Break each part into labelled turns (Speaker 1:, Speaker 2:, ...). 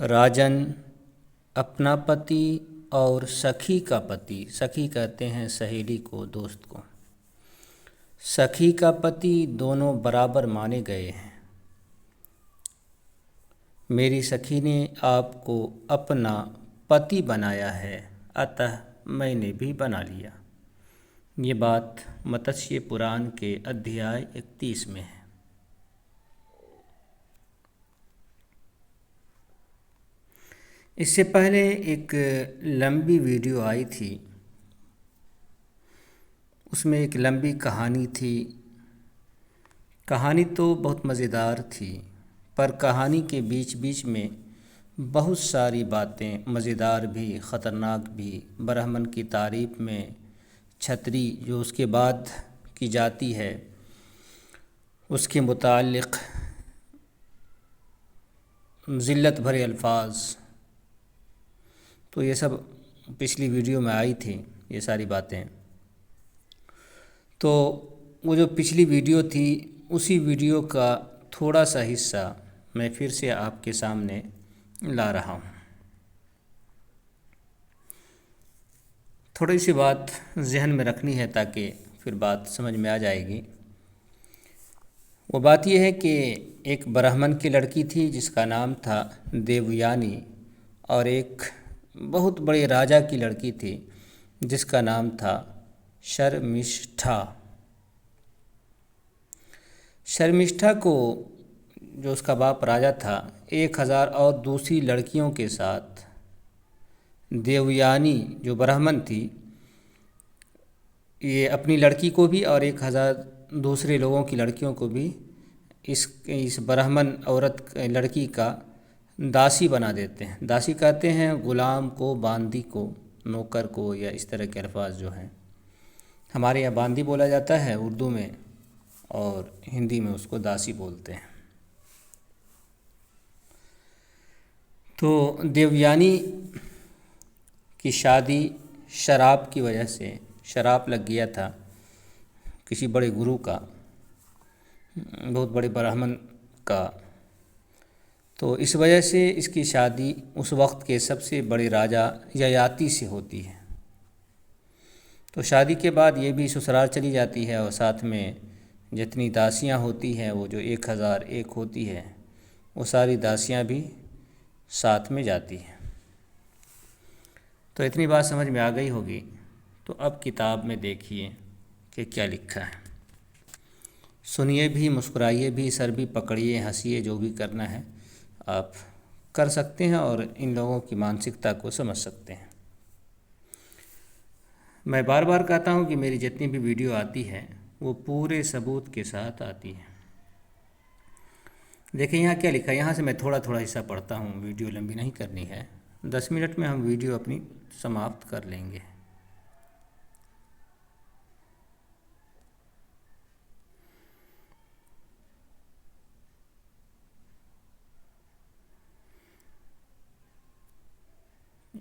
Speaker 1: राजन अपना पति और सखी का पति, सखी कहते हैं सहेली को, दोस्त को, सखी का पति दोनों बराबर माने गए हैं। मेरी सखी ने आपको अपना पति बनाया है, अतः मैंने भी बना लिया। ये बात मत्स्य पुराण के अध्याय 31 में है। इससे पहले एक लंबी वीडियो आई थी, उसमें एक लंबी कहानी थी। कहानी तो बहुत मज़ेदार थी, पर कहानी के बीच बीच में बहुत सारी बातें, मज़ेदार भी ख़तरनाक भी, ब्राह्मण की तारीफ़ में छतरी जो उसके बाद की जाती है उसके मुताल्लिक़ ज़िल्लत भरे अल्फाज, तो ये सब पिछली वीडियो में आई थी ये सारी बातें। तो वो जो पिछली वीडियो थी उसी वीडियो का थोड़ा सा हिस्सा मैं फिर से आपके सामने ला रहा हूँ। थोड़ी सी बात जहन में रखनी है ताकि फिर बात समझ में आ जाएगी। वो बात यह है कि एक ब्राह्मण की लड़की थी जिसका नाम था देवयानी, और एक बहुत बड़े राजा की लड़की थी जिसका नाम था शर्मिष्ठा। शर्मिष्ठा को, जो उसका बाप राजा था, 1000 और दूसरी लड़कियों के साथ देवयानी जो ब्राह्मण थी, ये अपनी लड़की को भी और 1000 दूसरे लोगों की लड़कियों को भी इस ब्राह्मण औरत लड़की का दासी बना देते हैं। दासी कहते हैं ग़ुलाम को, बांदी को, नौकर को, या इस तरह के अल्फाज जो हैं। हमारे यहाँ बांदी बोला जाता है उर्दू में, और हिंदी में उसको दासी बोलते हैं। तो देवयानी की शादी शराब की वजह से, शराब लग गया था किसी बड़े गुरु का, बहुत बड़े ब्राह्मण का, तो इस वजह से इसकी शादी उस वक्त के सबसे बड़े राजा ययाति से होती है। तो शादी के बाद ये भी ससुराल चली जाती है, और साथ में जितनी दासियां होती हैं, वो जो 1001 होती है, वो सारी दासियां भी साथ में जाती हैं। तो इतनी बात समझ में आ गई होगी। तो अब किताब में देखिए कि क्या लिखा है। सुनिए भी, मुस्कुराइए भी, सर भी पकड़िए, हंसिए, जो भी करना है आप कर सकते हैं और इन लोगों की मानसिकता को समझ सकते हैं। मैं बार बार कहता हूं कि मेरी जितनी भी वीडियो आती है वो पूरे सबूत के साथ आती है। देखिए यहाँ क्या लिखा है, यहाँ से मैं थोड़ा थोड़ा हिस्सा पढ़ता हूँ, वीडियो लंबी नहीं करनी है। 10 मिनट में हम वीडियो अपनी समाप्त कर लेंगे।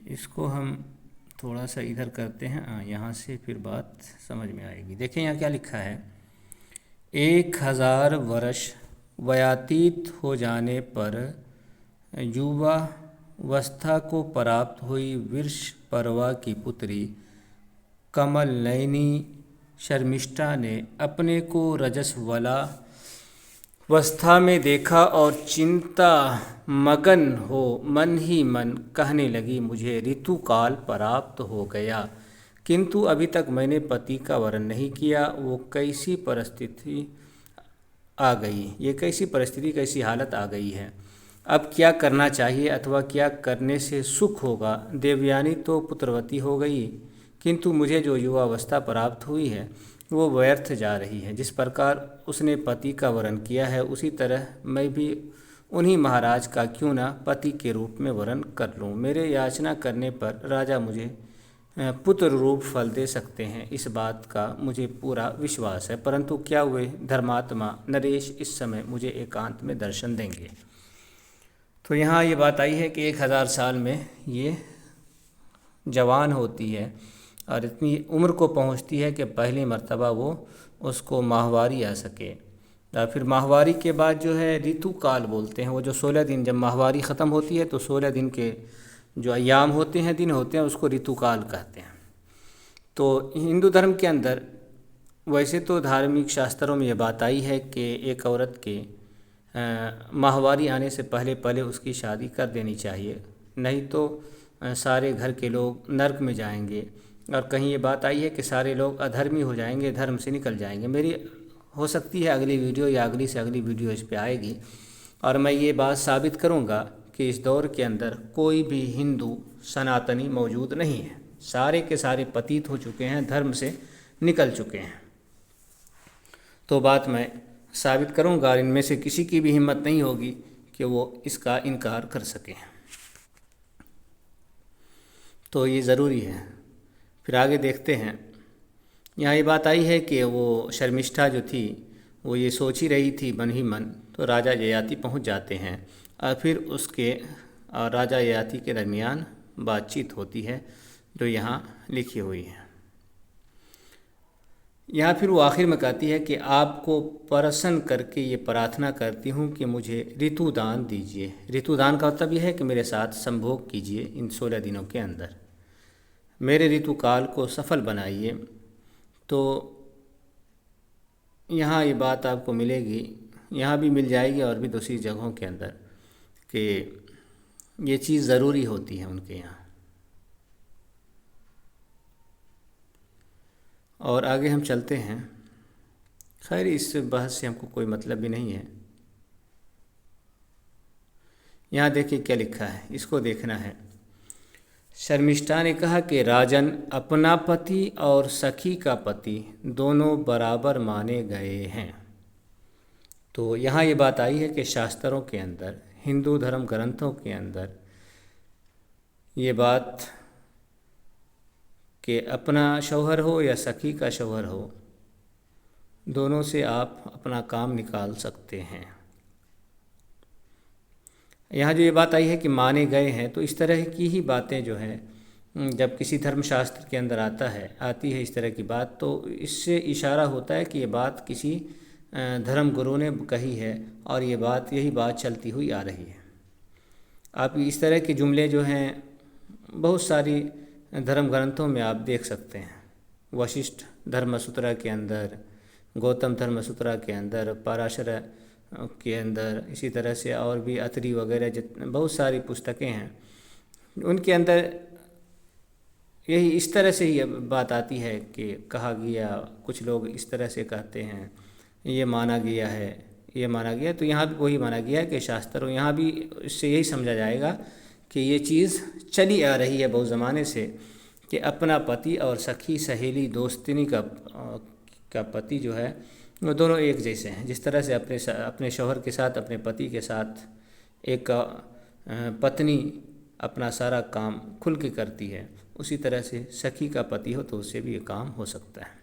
Speaker 1: इसको हम थोड़ा सा इधर करते हैं, यहाँ से फिर बात समझ में आएगी। देखिए यहाँ क्या लिखा है। 1000 वर्ष वयातीत हो जाने पर युवावस्था को प्राप्त हुई वृषपर्वा की पुत्री कमल नयनी शर्मिष्ठा ने अपने को रजस्वला अवस्था में देखा और चिंता मगन हो मन ही मन कहने लगी, मुझे ऋतुकाल प्राप्त हो गया, किंतु अभी तक मैंने पति का वरण नहीं किया। वो कैसी परिस्थिति आ गई, ये कैसी परिस्थिति, कैसी हालत आ गई है। अब क्या करना चाहिए अथवा क्या करने से सुख होगा। देवयानी तो पुत्रवती हो गई, किंतु मुझे जो युवावस्था प्राप्त हुई है वो व्यर्थ जा रही है। जिस प्रकार उसने पति का वरण किया है, उसी तरह मैं भी उन्हीं महाराज का क्यों ना पति के रूप में वरण कर लूं। मेरे याचना करने पर राजा मुझे पुत्र रूप फल दे सकते हैं, इस बात का मुझे पूरा विश्वास है। परंतु क्या वे धर्मात्मा नरेश इस समय मुझे एकांत में दर्शन देंगे। तो यहाँ ये बात आई है कि 1000 साल में ये जवान होती है और इतनी उम्र को पहुँचती है कि पहली मर्तबा वो उसको माहवारी आ सके, फिर माहवारी के बाद जो है ऋतु काल बोलते हैं, वो जो 16 दिन, जब माहवारी ख़त्म होती है तो 16 दिन के जो अय्याम होते हैं, दिन होते हैं, उसको ऋतु काल कहते हैं। तो हिंदू धर्म के अंदर वैसे तो धार्मिक शास्त्रों में ये बात आई है कि एक औरत के माहवारी आने से पहले पहले उसकी शादी कर देनी चाहिए, नहीं तो सारे घर के लोग नरक में जाएंगे। और कहीं ये बात आई है कि सारे लोग अधर्मी हो जाएंगे, धर्म से निकल जाएंगे। मेरी हो सकती है अगली वीडियो या अगली से अगली वीडियो इस पे आएगी और मैं ये बात साबित करूँगा कि इस दौर के अंदर कोई भी हिंदू सनातनी मौजूद नहीं है। सारे के सारे पतित हो चुके हैं, धर्म से निकल चुके हैं। तो बात मैं साबित करूँगा और इनमें से किसी की भी हिम्मत नहीं होगी कि वो इसका इनकार कर सकें। तो ये ज़रूरी है। फिर आगे देखते हैं। यहाँ ये बात आई है कि वो शर्मिष्ठा जो थी वो ये सोच ही रही थी मन ही मन, तो राजा ययाति पहुँच जाते हैं और फिर उसके और राजा ययाति के दरमियान बातचीत होती है जो यहाँ लिखी हुई है। यहाँ फिर वो आखिर में कहती है कि आपको प्रसन्न करके ये प्रार्थना करती हूँ कि मुझे ऋतुदान दीजिए। ऋतुदान का मतलब यह है कि मेरे साथ संभोग कीजिए इन 16 दिनों के अंदर, मेरे ऋतुकाल को सफल बनाइए। तो यहाँ ये बात आपको मिलेगी, यहाँ भी मिल जाएगी और भी दूसरी जगहों के अंदर, कि ये चीज़ ज़रूरी होती है उनके यहाँ। और आगे हम चलते हैं। खैर इस बहस से हमको कोई मतलब भी नहीं है। यहाँ देखिए क्या लिखा है, इसको देखना है। शर्मिष्ठा ने कहा कि राजन, अपना पति और सखी का पति दोनों बराबर माने गए हैं। तो यहाँ ये बात आई है कि शास्त्रों के अंदर, हिंदू धर्म ग्रंथों के अंदर ये बात कि अपना शौहर हो या सखी का शौहर हो, दोनों से आप अपना काम निकाल सकते हैं। यहाँ जो ये बात आई है कि माने गए हैं, तो इस तरह की ही बातें जो हैं जब किसी धर्मशास्त्र के अंदर आती है इस तरह की बात, तो इससे इशारा होता है कि ये बात किसी धर्म गुरु ने कही है और ये बात, यही बात चलती हुई आ रही है। आप इस तरह के जुमले जो हैं बहुत सारी धर्म ग्रंथों में आप देख सकते हैं। वशिष्ठ धर्मसूत्रा के अंदर, गौतम धर्मसूत्रा के अंदर, पराशर के अंदर, इसी तरह से और भी अत्रि वगैरह बहुत सारी पुस्तकें हैं, उनके अंदर यही इस तरह से ही बात आती है कि कहा गया, कुछ लोग इस तरह से कहते हैं, ये माना गया है, ये माना गया। तो यहाँ भी वही माना गया है कि शास्त्रों, यहाँ भी इससे यही समझा जाएगा कि ये चीज़ चली आ रही है बहुत ज़माने से, कि अपना पति और सखी सहेली दोस्तिनी का पति जो है वो दोनों एक जैसे हैं। जिस तरह से अपने शौहर के साथ, अपने पति के साथ एक पत्नी अपना सारा काम खुल के करती है, उसी तरह से सखी का पति हो तो उससे भी ये काम हो सकता है।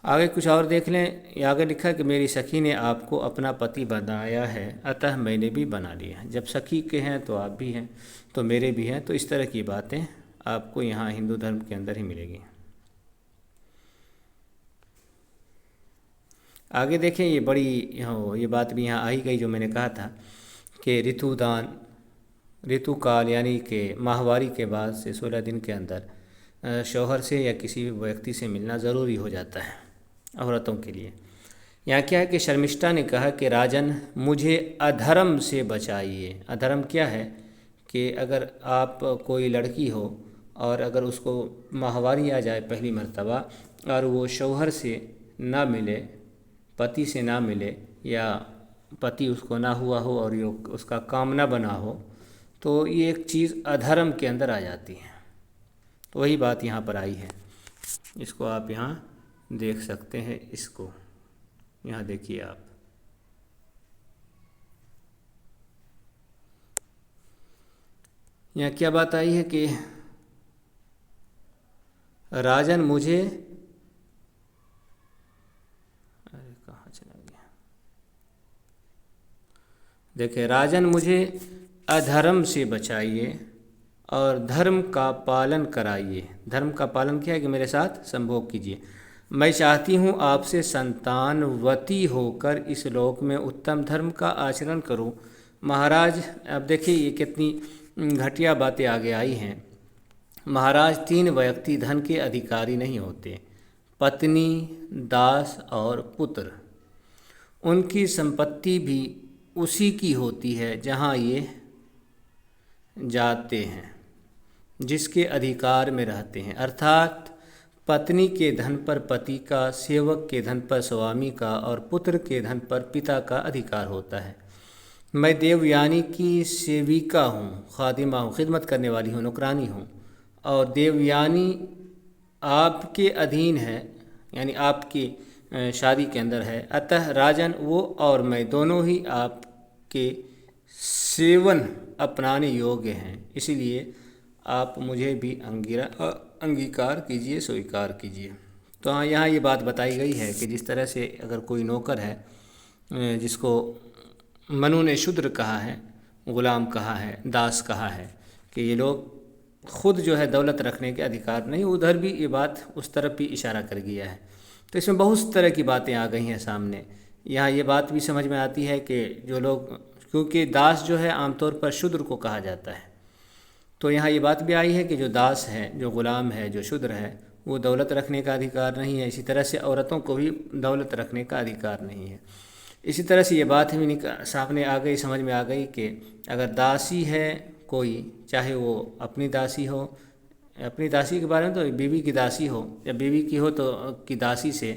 Speaker 1: आगे कुछ और देख लें। आगे लिखा कि मेरी सखी ने आपको अपना पति बनाया है, अतः मैंने भी बना लिया। जब सखी के हैं तो आप भी हैं, तो मेरे भी हैं। तो इस तरह की बातें आपको यहाँ हिंदू धर्म के अंदर ही मिलेगी। आगे देखें, ये बड़ी ये बात भी यहाँ आई गई जो मैंने कहा था कि ऋतुकाल यानी कि माहवारी के बाद से 16 दिन के अंदर शौहर से या किसी व्यक्ति से मिलना ज़रूरी हो जाता है औरतों के लिए। यहाँ क्या है कि शर्मिष्ठा ने कहा कि राजन, मुझे अधर्म से बचाइए। अधर्म क्या है कि अगर आप कोई लड़की हो और अगर उसको माहवारी आ जाए पहली मर्तबा और वो शौहर से ना मिले, पति से ना मिले, या पति उसको ना हुआ हो और ये उसका काम ना बना हो, तो ये एक चीज़ अधर्म के अंदर आ जाती है। तो वही बात यहाँ पर आई है। इसको आप यहाँ देख सकते हैं। इसको यहाँ देखिए आप, यहाँ क्या बात आई है कि राजन, मुझे, अरे कहाँ चला गया, देखिए, राजन मुझे अधर्म से बचाइए और धर्म का पालन कराइए। धर्म का पालन क्या है कि मेरे साथ संभोग कीजिए। मैं चाहती हूँ आपसे संतानवती होकर इस लोक में उत्तम धर्म का आचरण करूँ। महाराज, अब देखिए ये कितनी घटिया बातें आगे आई हैं। महाराज, 3 व्यक्ति धन के अधिकारी नहीं होते, पत्नी, दास और पुत्र। उनकी संपत्ति भी उसी की होती है जहाँ ये जाते हैं, जिसके अधिकार में रहते हैं। अर्थात पत्नी के धन पर पति का, सेवक के धन पर स्वामी का और पुत्र के धन पर पिता का अधिकार होता है। मैं देवयानी की सेविका हूँ, खादिमा हूँ, खिदमत करने वाली हूँ, नौकरानी हूँ, और देवयानी आपके अधीन है, यानी आपकी शादी के अंदर है। अतः राजन, वो और मैं दोनों ही आपके सेवन अपनाने योग्य हैं, इसलिए आप मुझे भी अंगीकार कीजिए, स्वीकार कीजिए। तो हाँ, यहाँ ये बात बताई गई है कि जिस तरह से अगर कोई नौकर है जिसको मनु ने शूद्र कहा है, गुलाम कहा है, दास कहा है, कि ये लोग खुद जो है दौलत रखने के अधिकार नहीं, उधर भी ये बात उस तरफ भी इशारा कर गया है। तो इसमें बहुत तरह की बातें आ गई हैं सामने। यहाँ ये बात भी समझ में आती है कि जो लोग, क्योंकि दास जो है आमतौर पर शूद्र को कहा जाता है, तो यहाँ ये बात भी आई है कि जो दास है, जो गुलाम है, जो शूद्र है, वो दौलत रखने का अधिकार नहीं है। इसी तरह से औरतों को भी दौलत रखने का अधिकार नहीं है। इसी तरह से ये बात भी सामने आ गई, समझ में आ गई कि अगर दासी है कोई, चाहे वो अपनी दासी हो, अपनी दासी के बारे में तो बीवी की दासी हो, या बीवी की हो तो की दासी से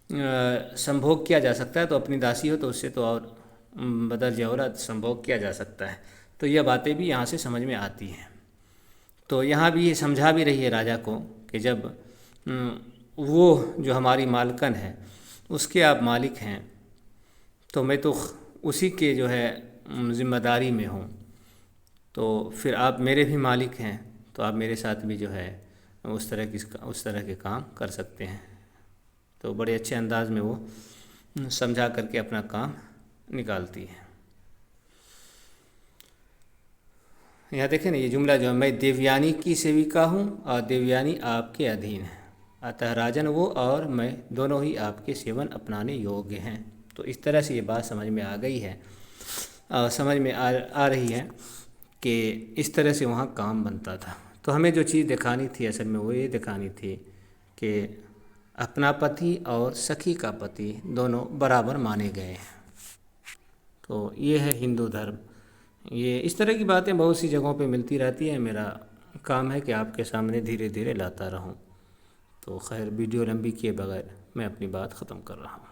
Speaker 1: संभोग किया जा सकता है, तो अपनी दासी हो तो उससे तो और बदर औरत संभोग किया जा सकता है। तो यह बातें भी यहाँ से समझ में आती हैं। तो यहाँ भी ये समझा भी रही है राजा को कि जब वो जो हमारी मालकन है उसके आप मालिक हैं, तो मैं तो उसी के जो है ज़िम्मेदारी में हूँ, तो फिर आप मेरे भी मालिक हैं, तो आप मेरे साथ भी जो है उस तरह के काम कर सकते हैं। तो बड़े अच्छे अंदाज में वो समझा करके अपना काम निकालती है। यहाँ देखें ना, ये जुमला जो है, मैं देवयानी की सेविका हूँ और देवयानी आपके अधीन है, अतः राजन वो और मैं दोनों ही आपके सेवन अपनाने योग्य हैं। तो इस तरह से ये बात समझ में आ गई है, समझ में आ रही है कि इस तरह से वहाँ काम बनता था। तो हमें जो चीज़ दिखानी थी असल में वो ये दिखानी थी कि अपना पति और सखी का पति दोनों बराबर माने गए हैं। तो ये है हिंदू धर्म। ये इस तरह की बातें बहुत सी जगहों पे मिलती रहती हैं। मेरा काम है कि आपके सामने धीरे धीरे लाता रहूं। तो खैर, वीडियो लंबी किए बगैर मैं अपनी बात ख़त्म कर रहा हूँ।